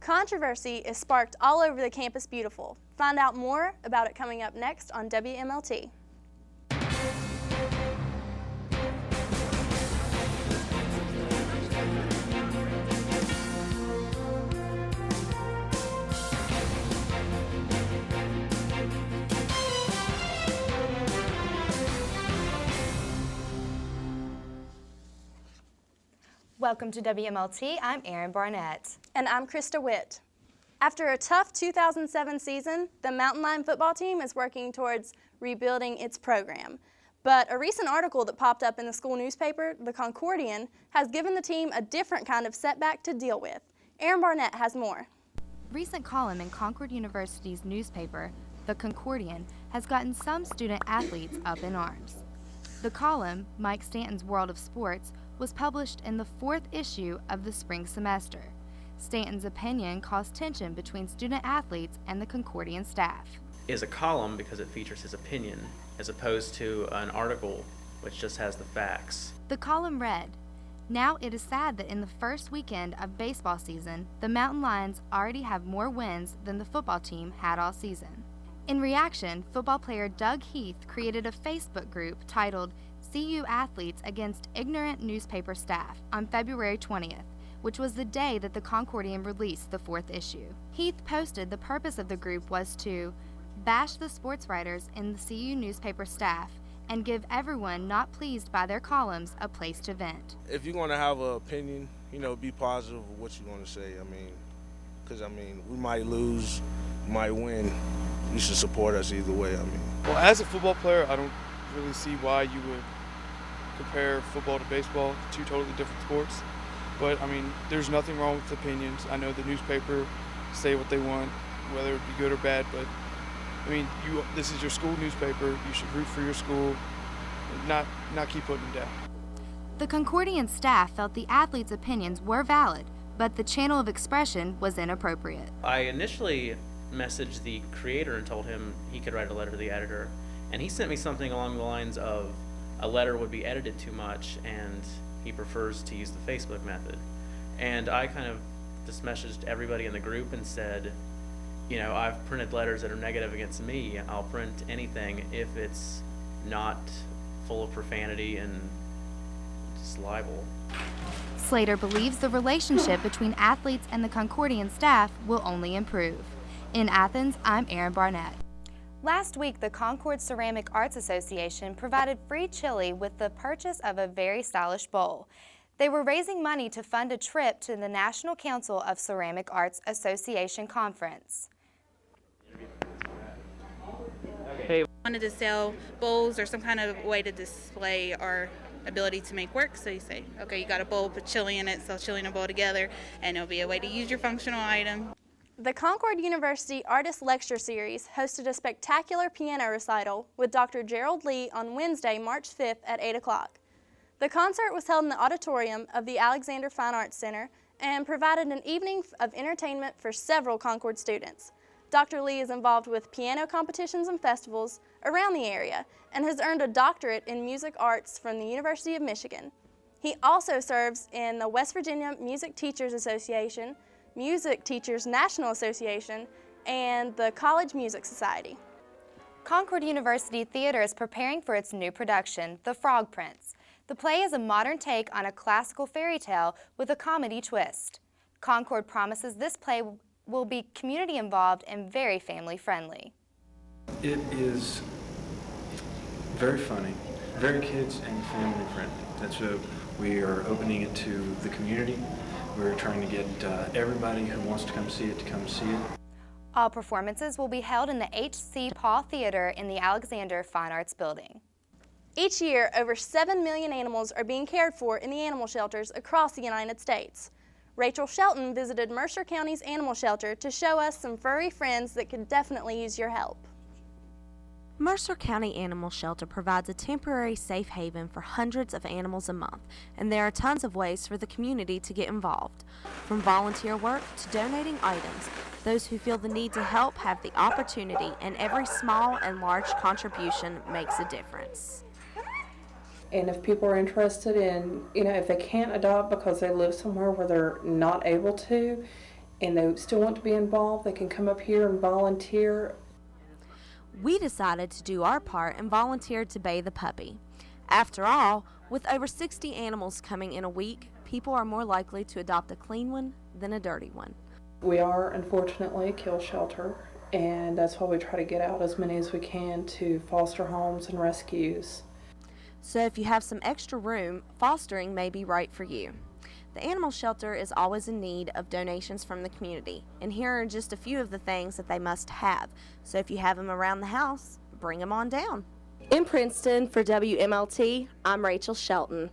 Controversy is sparked all over the Campus Beautiful. Find out more about it coming up next on WMLT. Welcome to WMLT. I'm Erin Barnett. And I'm Krista Witt. After a tough 2007 season, the Mountain Lion football team is working towards rebuilding its program. But a recent article that popped up in the school newspaper, the Concordian, has given the team a different kind of setback to deal with. Erin Barnett has more. Recent column in Concord University's newspaper, the Concordian, has gotten some student athletes up in arms. The column, Mike Stanton's World of Sports, was published in the 4th issue of the spring semester. Stanton's opinion caused tension between student athletes and the Concordian staff. Is a column because it features his opinion, as opposed to an article which just has the facts. The column read, "Now it is sad that in the first weekend of baseball season, the Mountain Lions already have more wins than the football team had all season." In reaction, football player Doug Heath created a Facebook group titled CU Athletes Against Ignorant Newspaper Staff on February 20th, which was the day that the Concordian released the 4th issue. Heath posted the purpose of the group was to bash the sports writers in the CU newspaper staff and give everyone not pleased by their columns a place to vent. If you're going to have an opinion, be positive of what you're going to say. Because we might lose, we might win. You should support us either way. Well, as a football player, I don't really see why you would compare football to baseball, two totally different sports. But there's nothing wrong with opinions. I know the newspaper say what they want, whether it be good or bad, but this is your school newspaper. You should root for your school, not keep putting them down. The Concordian staff felt the athletes' opinions were valid, but the channel of expression was inappropriate. I initially messaged the creator and told him he could write a letter to the editor, and he sent me something along the lines of a letter would be edited too much and he prefers to use the Facebook method. And I kind of just messaged everybody in the group and said, I've printed letters that are negative against me. I'll print anything if it's not full of profanity and just libel. Slater believes the relationship between athletes and the Concordian staff will only improve. In Athens, I'm Erin Barnett. Last week, the Concord Ceramic Arts Association provided free chili with the purchase of a very stylish bowl. They were raising money to fund a trip to the National Council of Ceramic Arts Association conference. We wanted to sell bowls or some kind of way to display our ability to make work. So you say, okay, you got a bowl, put chili in it, sell chili and a bowl together, and it'll be a way to use your functional item. The Concord University Artist Lecture Series hosted a spectacular piano recital with Dr. Gerald Lee on Wednesday, March 5th at 8 o'clock. The concert was held in the auditorium of the Alexander Fine Arts Center and provided an evening of entertainment for several Concord students. Dr. Lee is involved with piano competitions and festivals around the area and has earned a doctorate in music arts from the University of Michigan. He also serves in the West Virginia Music Teachers Association, Music Teachers National Association, and the College Music Society. Concord University Theater is preparing for its new production, The Frog Prince. The play is a modern take on a classical fairy tale with a comedy twist. Concord promises this play will be community involved and very family friendly. It is very funny, very kids and family friendly. That's what we are opening it to the community. We're trying to get everybody who wants to come see it to come see it. All performances will be held in the H.C. Paul Theater in the Alexander Fine Arts Building. Each year, over 7 million animals are being cared for in the animal shelters across the United States. Rachel Shelton visited Mercer County's animal shelter to show us some furry friends that could definitely use your help. Mercer County Animal Shelter provides a temporary safe haven for hundreds of animals a month, and there are tons of ways for the community to get involved. From volunteer work to donating items, those who feel the need to help have the opportunity, and every small and large contribution makes a difference. And if people are interested in, if they can't adopt because they live somewhere where they're not able to, and they still want to be involved, they can come up here and volunteer. We decided to do our part and volunteered to bathe the puppy. After all, with over 60 animals coming in a week, people are more likely to adopt a clean one than a dirty one. We are unfortunately a kill shelter, and that's why we try to get out as many as we can to foster homes and rescues. So if you have some extra room, fostering may be right for you. The animal shelter is always in need of donations from the community, and here are just a few of the things that they must have. So if you have them around the house, bring them on down. In Princeton, for WMLT, I'm Rachel Shelton.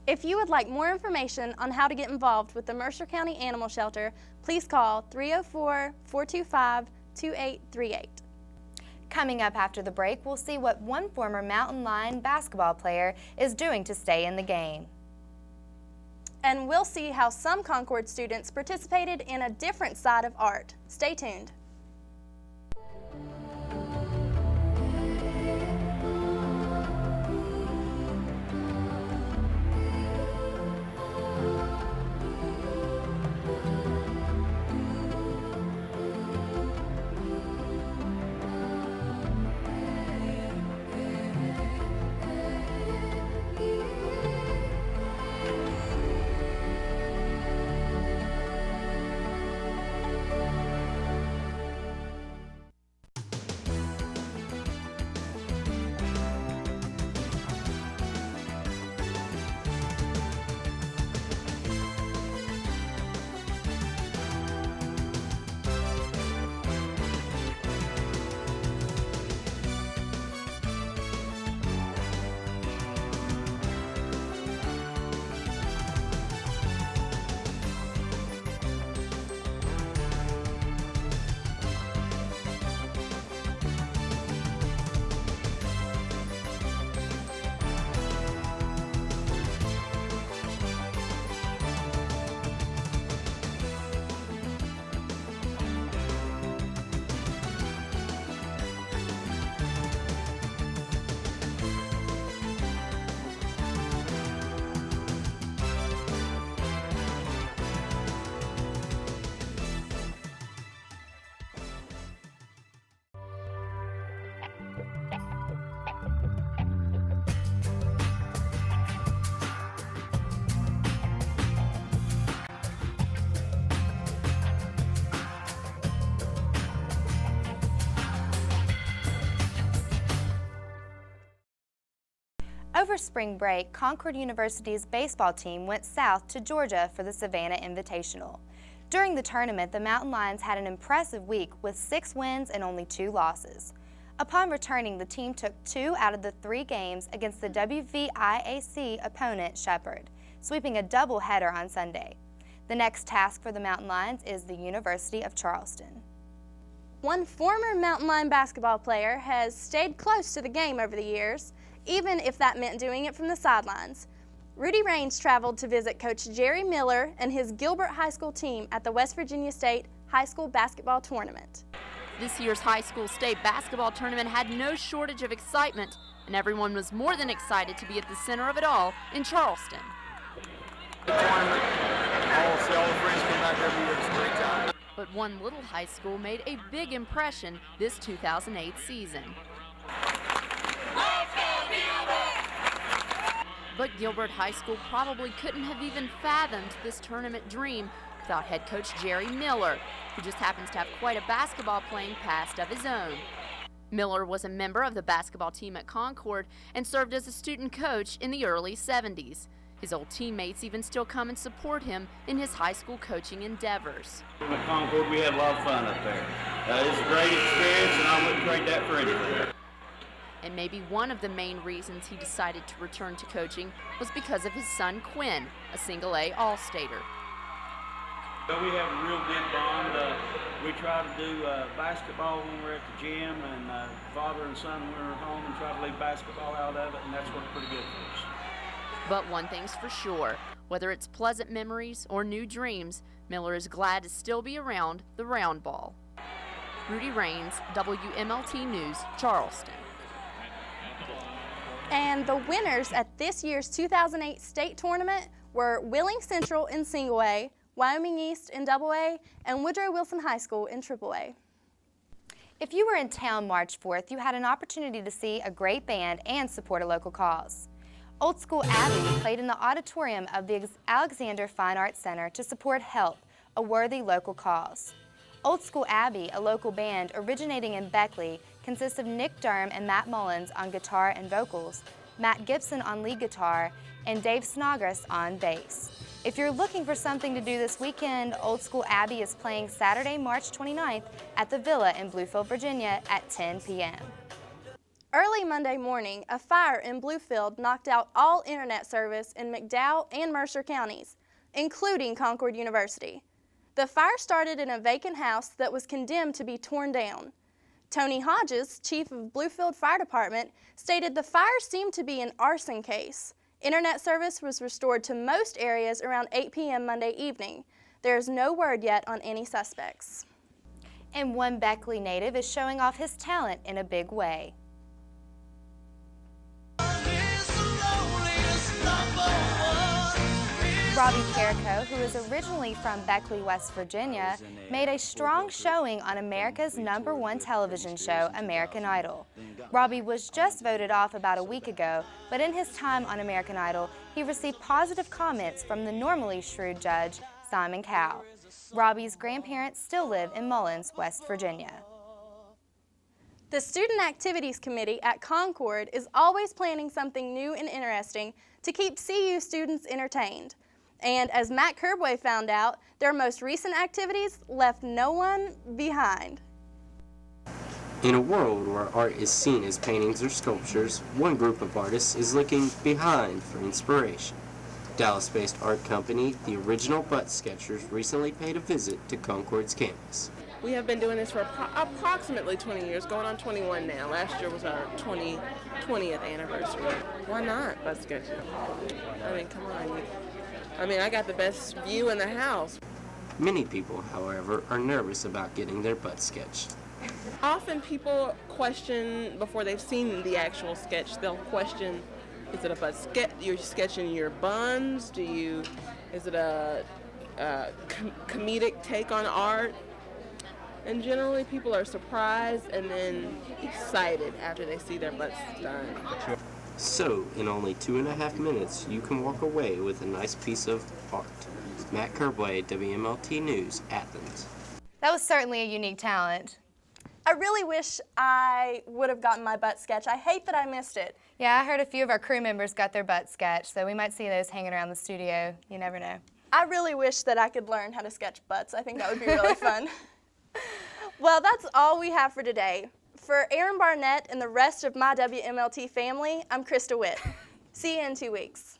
If you would like more information on how to get involved with the Mercer County Animal Shelter, please call 304-425-2838. Coming up after the break, we'll see what one former Mountain Lion basketball player is doing to stay in the game. And we'll see how some Concord students participated in a different side of art. Stay tuned. Over spring break, Concord University's baseball team went south to Georgia for the Savannah Invitational. During the tournament, the Mountain Lions had an impressive week with 6 wins and only 2 losses. Upon returning, the team took 2 out of the 3 games against the WVIAC opponent Shepherd, sweeping a doubleheader on Sunday. The next task for the Mountain Lions is the University of Charleston. One former Mountain Lion basketball player has stayed close to the game over the years, even if that meant doing it from the sidelines. Rudy Raines traveled to visit Coach Jerry Miller and his Gilbert High School team at the West Virginia State High School Basketball Tournament. This year's high school state basketball tournament had no shortage of excitement, and everyone was more than excited to be at the center of it all in Charleston. The tournament, all the friends come back every year. It's a great time. But one little high school made a big impression this 2008 season. But Gilbert High School probably couldn't have even fathomed this tournament dream without head coach Jerry Miller, who just happens to have quite a basketball playing past of his own. Miller was a member of the basketball team at Concord and served as a student coach in the early 70s. His old teammates even still come and support him in his high school coaching endeavors. At Concord, we had a lot of fun up there. It's a great experience, and I wouldn't trade that for anything. And maybe one of the main reasons he decided to return to coaching was because of his son Quinn, a single-A All-Stater. We have a real good bond. We try to do basketball when we're at the gym, and father and son when we're home, and try to leave basketball out of it, and that's worked pretty good for us. But one thing's for sure, whether it's pleasant memories or new dreams, Miller is glad to still be around the round ball. Rudy Raines, WMLT News, Charleston. And the winners at this year's 2008 state tournament were Wheeling Central in single A, Wyoming East in AA, and Woodrow Wilson High School in AAA. If you were in town March 4th, you had an opportunity to see a great band and support a local cause. Old School Abbey played in the auditorium of the Alexander Fine Arts Center to support HELP, a worthy local cause. Old School Abbey, a local band originating in Beckley, consists of Nick Durham and Matt Mullins on guitar and vocals, Matt Gibson on lead guitar, and Dave Snodgrass on bass. If you're looking for something to do this weekend, Old School Abbey is playing Saturday, March 29th at the Villa in Bluefield, Virginia at 10 p.m. Early Monday morning, a fire in Bluefield knocked out all internet service in McDowell and Mercer counties, including Concord University. The fire started in a vacant house that was condemned to be torn down. Tony Hodges, chief of Bluefield Fire Department, stated the fire seemed to be an arson case. Internet service was restored to most areas around 8 p.m. Monday evening. There is no word yet on any suspects. And one Beckley native is showing off his talent in a big way. Robbie Carrico, who is originally from Beckley, West Virginia, made a strong showing on America's #1 television show, American Idol. Robbie was just voted off about a week ago, but in his time on American Idol, he received positive comments from the normally shrewd judge, Simon Cowell. Robbie's grandparents still live in Mullins, West Virginia. The Student Activities Committee at Concord is always planning something new and interesting to keep CU students entertained. And as Matt Curbway found out, their most recent activities left no one behind. In a world where art is seen as paintings or sculptures, one group of artists is looking behind for inspiration. Dallas-based art company, the Original Butt Sketchers, recently paid a visit to Concord's campus. We have been doing this for approximately 20 years, going on 21 now. Last year was our 20th anniversary. Why not butt sketching? I mean, come on. I got the best view in the house. Many people, however, are nervous about getting their butt sketched. Often people question, before they've seen the actual sketch, they'll question, is it a butt sketch? You're sketching your buns? Is it a comedic take on art? And generally people are surprised and then excited after they see their butts done. So, in only 2.5 minutes, you can walk away with a nice piece of art. Matt Curbway, WMLT News, Athens. That was certainly a unique talent. I really wish I would have gotten my butt sketch. I hate that I missed it. Yeah, I heard a few of our crew members got their butt sketched, so we might see those hanging around the studio. You never know. I really wish that I could learn how to sketch butts. I think that would be really fun. Well, that's all we have for today. For Aaron Barnett and the rest of my WMLT family, I'm Krista Witt. See you in 2 weeks.